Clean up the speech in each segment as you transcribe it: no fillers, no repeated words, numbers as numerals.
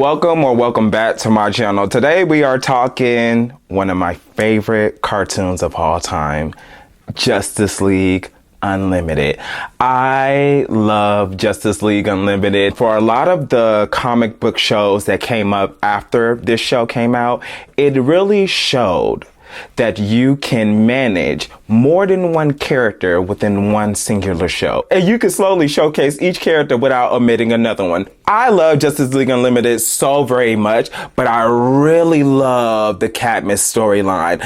Welcome back to my channel. Today we are talking one of my favorite cartoons of all time, Justice League Unlimited. I love Justice League Unlimited. For a lot of the comic book shows that came up after this show came out, it really showed that you can manage more than one character within one singular show. And you can slowly showcase each character without omitting another one. I love Justice League Unlimited so very much, but I really love the Katniss storyline.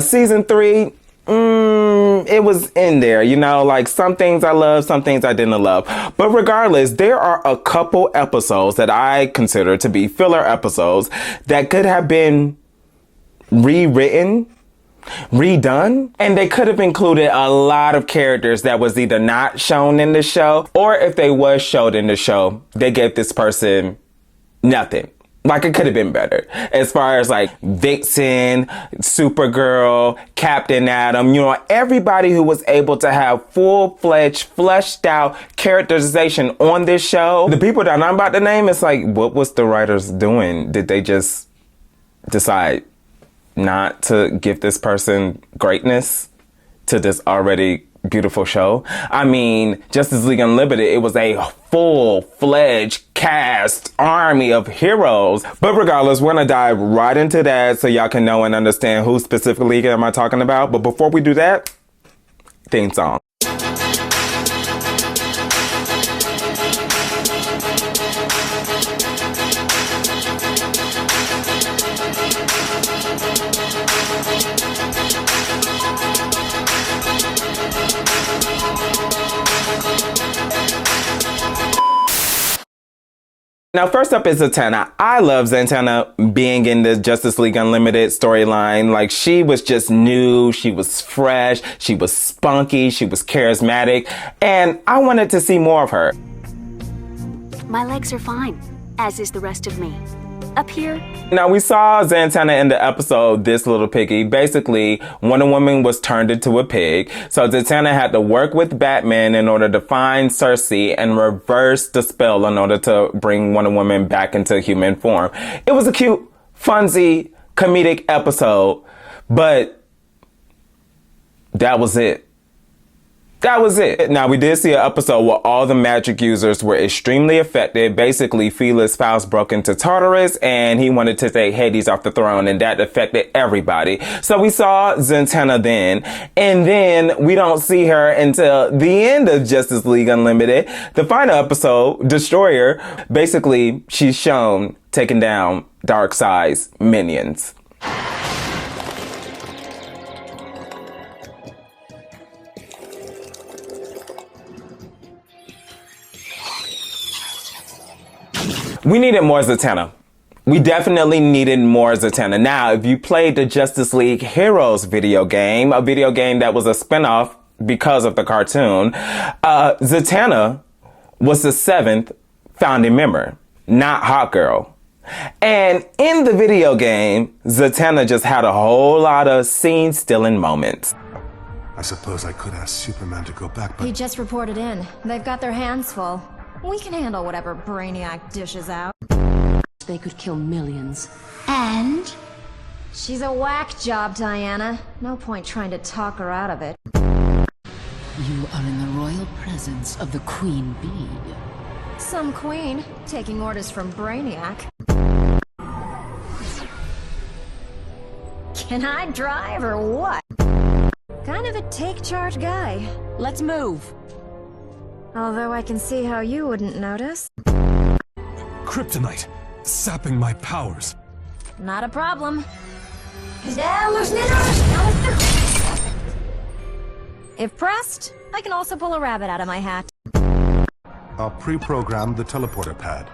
Season 3, it was in there, you know, like some things I love, some things I didn't love. But regardless, there are a couple episodes that I consider to be filler episodes that could have been rewritten, redone, and they could have included a lot of characters that was either not shown in the show, or if they was showed in the show, they gave this person nothing. Like, it could have been better as far as like Vixen, Supergirl, Captain Atom, you know, everybody who was able to have full-fledged, fleshed out characterization on this show. The people that I'm about to name, it's like, what was the writers doing? Did they just decide not to give this person greatness to this already beautiful show? I mean, Justice League Unlimited, it was a full-fledged cast army of heroes. But regardless, we're gonna dive right into that so y'all can know and understand who specifically am I talking about. But before we do that, theme song. Now, first up is Zatanna. I love Zatanna being in the Justice League Unlimited storyline. Like, she was just new, she was fresh, she was spunky, she was charismatic, and I wanted to see more of her. My legs are fine, as is the rest of me. Up here. Now, we saw Zatanna in the episode, This Little Piggy. Basically, Wonder Woman was turned into a pig. So Zatanna had to work with Batman in order to find Cersei and reverse the spell in order to bring Wonder Woman back into human form. It was a cute, funsy, comedic episode, but that was it. That was it. Now, we did see an episode where all the magic users were extremely affected. Basically, Felix Faust broke into Tartarus and he wanted to take Hades off the throne, and that affected everybody. So we saw Zatanna then, and then we don't see her until the end of Justice League Unlimited. The final episode, Destroyer, basically she's shown taking down Darkseid's minions. We needed more Zatanna. We definitely needed more Zatanna. Now, if you played the Justice League Heroes video game, a video game that was a spinoff because of the cartoon, Zatanna was the 7th founding member, not Hot Girl. And in the video game, Zatanna just had a whole lot of scene-stealing moments. I suppose I could ask Superman to go back, but... He just reported in. They've got their hands full. We can handle whatever Brainiac dishes out. They could kill millions. And? She's a whack job, Diana. No point trying to talk her out of it. You are in the royal presence of the Queen Bee. Some queen, taking orders from Brainiac. Can I drive or what? Kind of a take-charge guy. Let's move. Although I can see how you wouldn't notice. Kryptonite! Sapping my powers! Not a problem. If pressed, I can also pull a rabbit out of my hat. I'll pre-program the teleporter pad.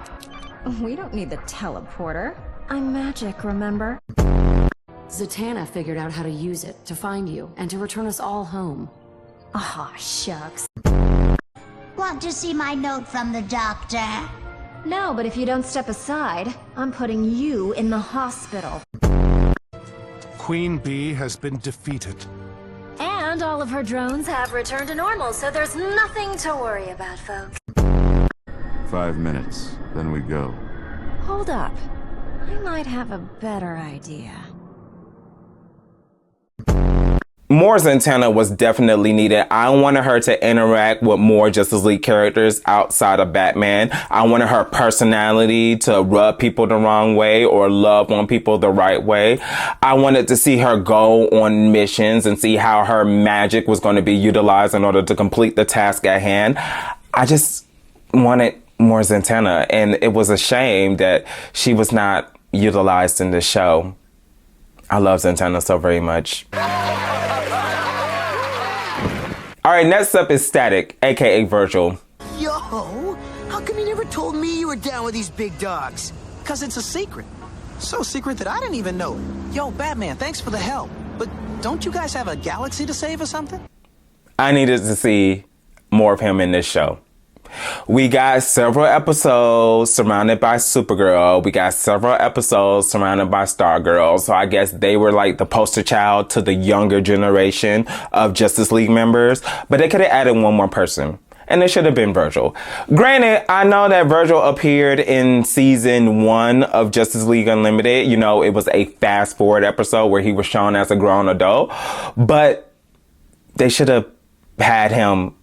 We don't need the teleporter. I'm magic, remember? Zatanna figured out how to use it to find you and to return us all home. Aw, shucks. Want to see my note from the doctor? No, but if you don't step aside, I'm putting you in the hospital. Queen Bee has been defeated. And all of her drones have returned to normal, so there's nothing to worry about, folks. 5 minutes, then we go. Hold up. I might have a better idea. More Zatanna was definitely needed. I wanted her to interact with more Justice League characters outside of Batman. I wanted her personality to rub people the wrong way or love on people the right way. I wanted to see her go on missions and see how her magic was going to be utilized in order to complete the task at hand. I just wanted more Zatanna, and it was a shame that she was not utilized in this show. I love Zatanna so very much. All right, next up is Static, aka Virgil. Yo, how come you never told me you were down with these big dogs? Cause it's a secret. So secret that I didn't even know it. Yo, Batman, thanks for the help. But don't you guys have a galaxy to save or something? I needed to see more of him in this show. We got several episodes surrounded by Supergirl. We got several episodes surrounded by Stargirl. So I guess they were like the poster child to the younger generation of Justice League members. But they could have added one more person. And it should have been Virgil. Granted, I know that Virgil appeared in season 1 of Justice League Unlimited. You know, it was a fast forward episode where he was shown as a grown adult. But they should have had him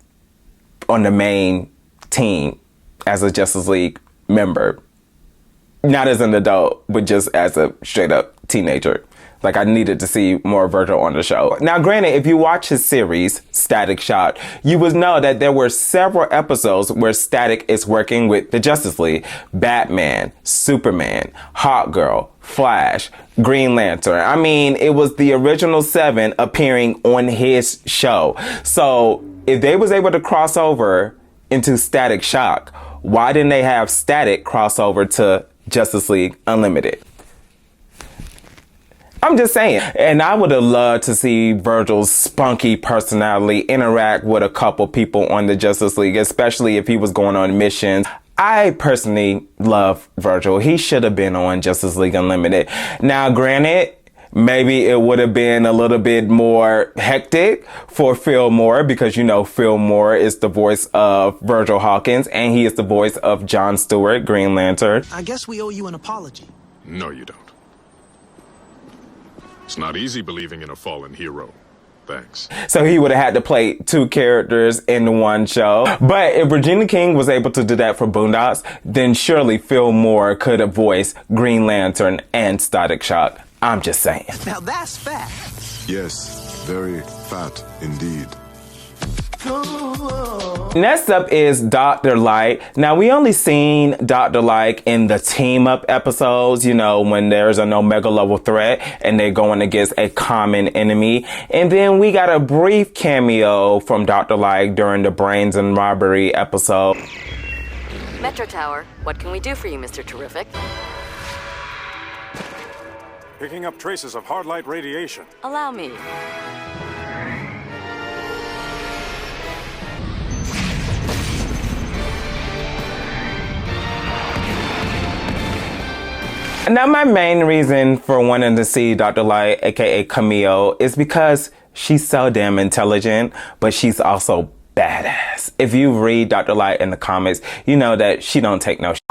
on the main team as a Justice League member. Not as an adult, but just as a straight up teenager. Like, I needed to see more Virgil on the show. Now, granted, if you watch his series, Static Shock, you would know that there were several episodes where Static is working with the Justice League. Batman, Superman, Hawkgirl, Flash, Green Lantern. I mean, it was the original 7 appearing on his show. So, if they was able to cross over into Static Shock, why didn't they have Static cross over to Justice League Unlimited? I'm just saying. And I would have loved to see Virgil's spunky personality interact with a couple people on the Justice League, especially if he was going on missions. I personally love Virgil. He should have been on Justice League Unlimited. Now, granted, maybe it would have been a little bit more hectic for Phil Moore because, you know, Phil Moore is the voice of Virgil Hawkins and he is the voice of John Stewart, Green Lantern. I guess we owe you an apology. No, you don't. It's not easy believing in a fallen hero. Thanks. So he would have had to play 2 characters in one show. But if Regina King was able to do that for Boondocks, then surely Phil Moore could have voiced Green Lantern and Static Shock. I'm just saying. Now that's fat. Yes, very fat indeed. Next up is Dr. Light. Now, we only seen Dr. Light in the team up episodes, you know, when there's an Omega level threat and they're going against a common enemy. And then we got a brief cameo from Dr. Light during the Brains and Robbery episode. Metro Tower, what can we do for you, Mr. Terrific? Picking up traces of hard light radiation. Allow me. Now, my main reason for wanting to see Dr. Light, aka Camille, is because she's so damn intelligent, but she's also badass. If you read Dr. Light in the comics, you know that she don't take no shit.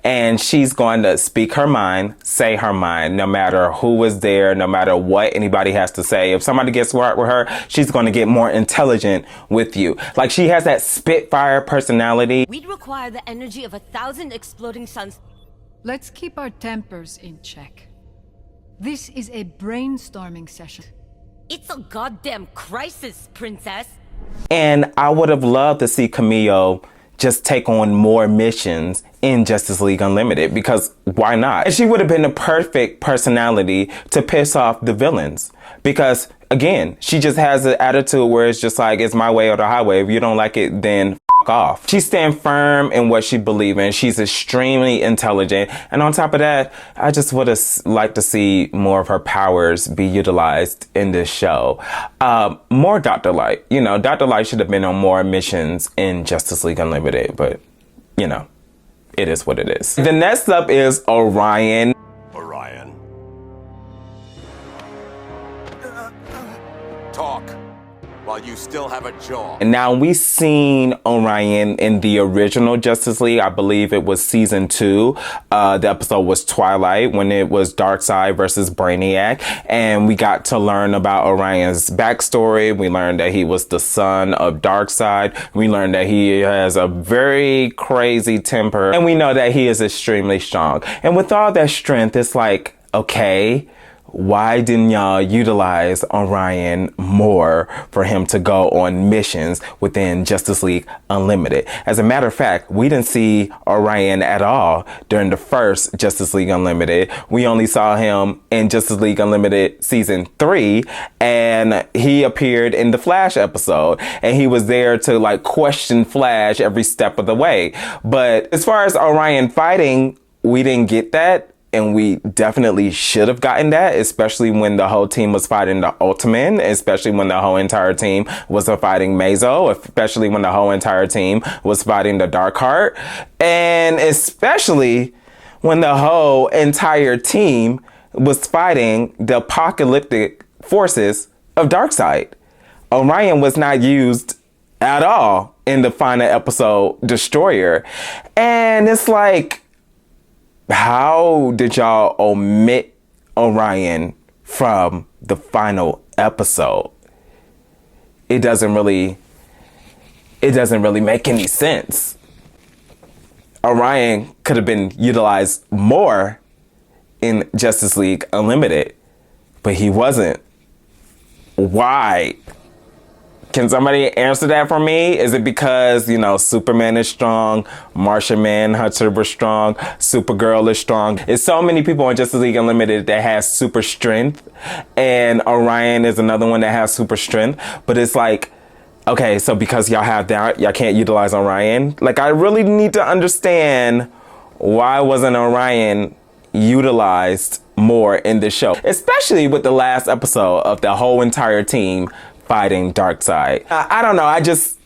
And she's going to speak her mind, say her mind, no matter who is there, no matter what anybody has to say. If somebody gets smart with her, she's going to get more intelligent with you. Like, she has that Spitfire personality. We'd require the energy of 1,000 exploding suns. Let's keep our tempers in check. This is a brainstorming session. It's a goddamn crisis, princess. And I would have loved to see Camille just take on more missions in Justice League Unlimited, because why not? And she would have been the perfect personality to piss off the villains, because again, she just has an attitude where it's just like, it's my way or the highway. If you don't like it, then f*** off. She stands firm in what she believes in. She's extremely intelligent. And on top of that, I just would have liked to see more of her powers be utilized in this show. More Dr. Light. You know, Dr. Light should have been on more missions in Justice League Unlimited, but, you know, it is what it is. The next up is Orion. Orion. Talk while you still have a jaw. And now we seen Orion in the original Justice League. I believe it was season 2. The episode was Twilight, when it was Darkseid versus Brainiac. And we got to learn about Orion's backstory. We learned that he was the son of Darkseid. We learned that he has a very crazy temper. And we know that he is extremely strong. And with all that strength, it's like, okay, why didn't y'all utilize Orion more for him to go on missions within Justice League Unlimited? As a matter of fact, we didn't see Orion at all during the first Justice League Unlimited. We only saw him in Justice League Unlimited season 3, and he appeared in the Flash episode, and he was there to like question Flash every step of the way. But as far as Orion fighting, we didn't get that. And we definitely should have gotten that, especially when the whole team was fighting the Ultimate, especially when the whole entire team was fighting Mazo, especially when the whole entire team was fighting the Darkheart, and especially when the whole entire team was fighting the apocalyptic forces of Darkseid. Orion was not used at all in the final episode, Destroyer. And it's like, how did y'all omit Orion from the final episode? It doesn't really make any sense. Orion could have been utilized more in Justice League Unlimited, but he wasn't. Why? Can somebody answer that for me? Is it because, you know, Superman is strong, Martian Manhunter was strong, Supergirl is strong? There's so many people in Justice League Unlimited that has super strength, and Orion is another one that has super strength. But it's like, okay, so because y'all have that, y'all can't utilize Orion? Like, I really need to understand, why wasn't Orion utilized more in this show? Especially with the last episode of the whole entire team fighting Darkseid. I don't know. I just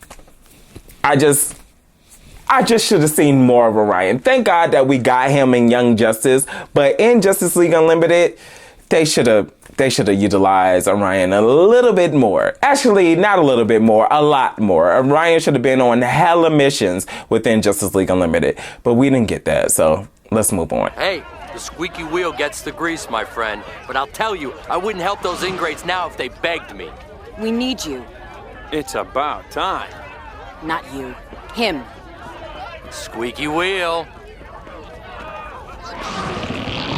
should have seen more of Orion. Thank God that we got him in Young Justice, but in Justice League Unlimited, they should have utilized Orion a little bit more. Actually, not a little bit more, a lot more. Orion should have been on hella missions within Justice League Unlimited, but we didn't get that. So let's move on. Hey, the squeaky wheel gets the grease, my friend. But I'll tell you, I wouldn't help those ingrates now if they begged me. We need you. It's about time. Not you. Him. Squeaky wheel.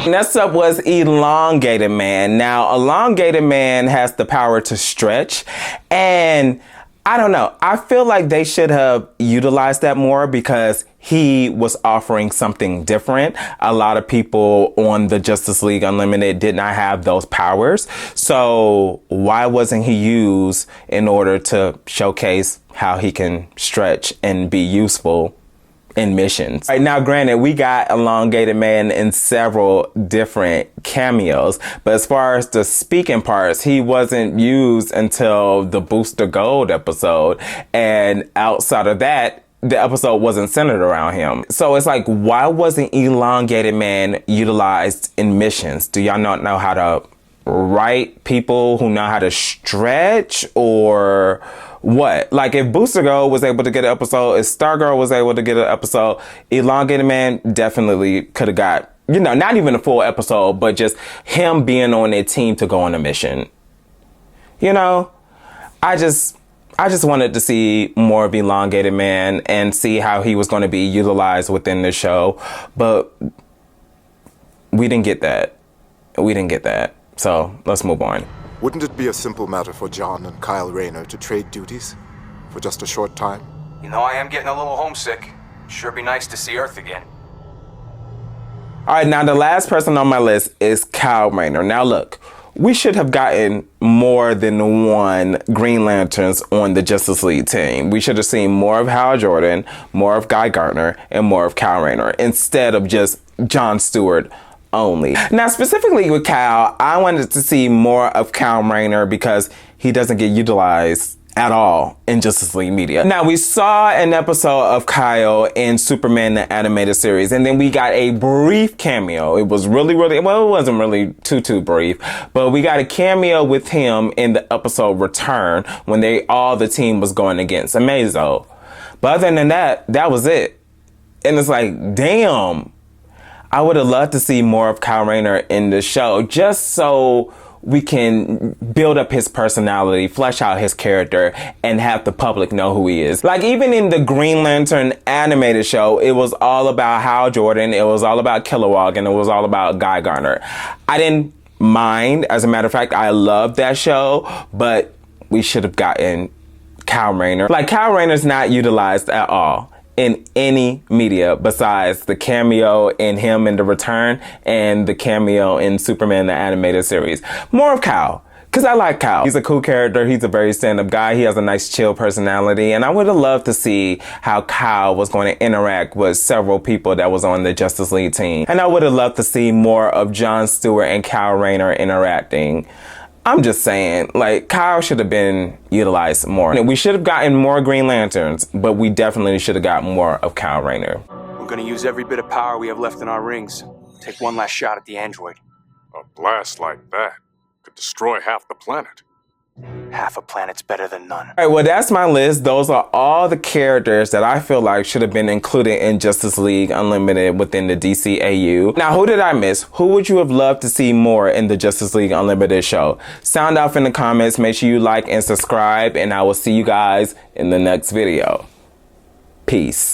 Next up was Elongated Man. Now, Elongated Man has the power to stretch, and I don't know. I feel like they should have utilized that more because he was offering something different. A lot of people on the Justice League Unlimited did not have those powers. So why wasn't he used in order to showcase how he can stretch and be useful in missions? Right now, granted, we got Elongated Man in several different cameos, but as far as the speaking parts, he wasn't used until the Booster Gold episode, and outside of that, the episode wasn't centered around him. So it's like, why wasn't Elongated Man utilized in missions? Do y'all not know how to write people who know how to stretch, or what? Like, if Booster Gold was able to get an episode, if Stargirl was able to get an episode, Elongated Man definitely could have got, you know, not even a full episode, but just him being on a team to go on a mission. You know, I just wanted to see more of Elongated Man and see how he was going to be utilized within the show, but we didn't get that. So let's move on. Wouldn't it be a simple matter for John and Kyle Rayner to trade duties for just a short time? You know, I am getting a little homesick. Sure be nice to see Earth again. All right, now the last person on my list is Kyle Rayner. Now look, we should have gotten more than one Green Lanterns on the Justice League team. We should have seen more of Hal Jordan, more of Guy Gardner, and more of Kyle Rayner instead of just John Stewart only. Now, specifically with Kyle, I wanted to see more of Kyle Rayner because he doesn't get utilized at all in Justice League media. Now, we saw an episode of Kyle in Superman the Animated Series, and then we got a brief cameo. It was really, well, it wasn't really too brief, but we got a cameo with him in the episode Return when all the team was going against Amazo. But other than that, that was it. And it's like, damn, I would have loved to see more of Kyle Rayner in the show, just so we can build up his personality, flesh out his character, and have the public know who he is. Like, even in the Green Lantern animated show, it was all about Hal Jordan, it was all about Kilowog, and it was all about Guy Garner. I didn't mind. As a matter of fact, I loved that show, but we should have gotten Kyle Rayner. Like, Kyle Rayner's not utilized at all in any media besides the cameo in him in The Return and the cameo in Superman the Animated Series. More of Kyle, because I like Kyle. He's a cool character. He's a very stand-up guy. He has a nice chill personality, and I would have loved to see how Kyle was going to interact with several people that was on the Justice League team. And I would have loved to see more of John Stewart and Kyle Rayner interacting. I'm just saying, like, Kyle should have been utilized more. We should have gotten more Green Lanterns, but we definitely should have got more of Kyle Rayner. We're gonna use every bit of power we have left in our rings. Take one last shot at the android. A blast like that could destroy half the planet. Half a planet's better than none. All right, well, that's my list. Those are all the characters that I feel like should have been included in Justice League Unlimited within the DCAU. Now, who did I miss? Who would you have loved to see more in the Justice League Unlimited show? Sound off in the comments. Make sure you like and subscribe, and I will see you guys in the next video. Peace.